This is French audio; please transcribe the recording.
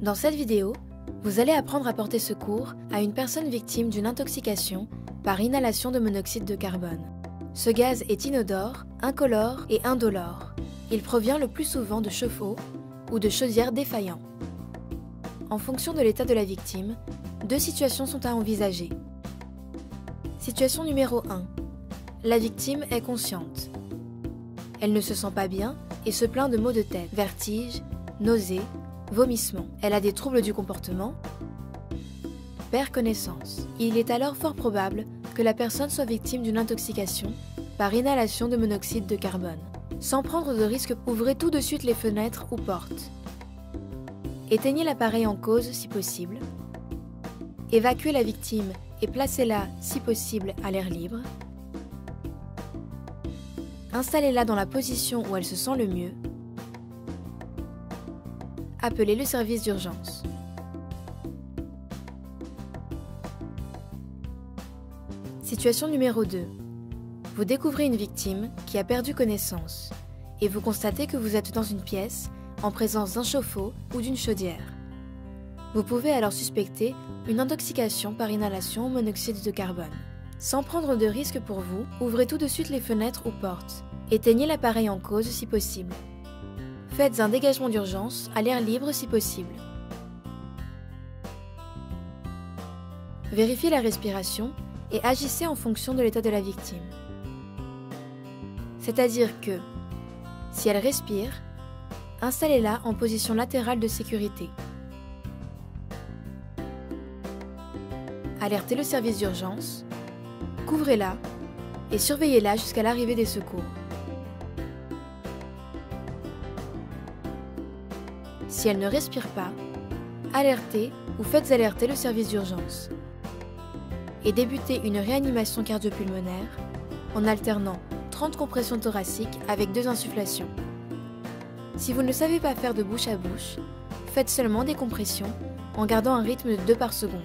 Dans cette vidéo, vous allez apprendre à porter secours à une personne victime d'une intoxication par inhalation de monoxyde de carbone. Ce gaz est inodore, incolore et indolore. Il provient le plus souvent de chauffe-eau ou de chaudières défaillants. En fonction de l'état de la victime, deux situations sont à envisager. Situation numéro 1. La victime est consciente. Elle ne se sent pas bien et se plaint de maux de tête, vertiges, nausées, vomissements. Elle a des troubles du comportement, perd connaissance. Il est alors fort probable que la personne soit victime d'une intoxication par inhalation de monoxyde de carbone. Sans prendre de risque, ouvrez tout de suite les fenêtres ou portes. Éteignez l'appareil en cause si possible. Évacuez la victime et placez-la si possible à l'air libre. Installez-la dans la position où elle se sent le mieux. Appelez le service d'urgence. Situation numéro 2. Vous découvrez une victime qui a perdu connaissance et vous constatez que vous êtes dans une pièce en présence d'un chauffe-eau ou d'une chaudière. Vous pouvez alors suspecter une intoxication par inhalation au monoxyde de carbone. Sans prendre de risque pour vous, ouvrez tout de suite les fenêtres ou portes. Éteignez l'appareil en cause si possible. Faites un dégagement d'urgence à l'air libre si possible. Vérifiez la respiration et agissez en fonction de l'état de la victime. C'est-à-dire que, si elle respire, installez-la en position latérale de sécurité. Alertez le service d'urgence, couvrez-la et surveillez-la jusqu'à l'arrivée des secours. Si elle ne respire pas, alertez ou faites alerter le service d'urgence. Et débutez une réanimation cardio-pulmonaire en alternant 30 compressions thoraciques avec 2 insufflations. Si vous ne savez pas faire de bouche à bouche, faites seulement des compressions en gardant un rythme de 2 par seconde.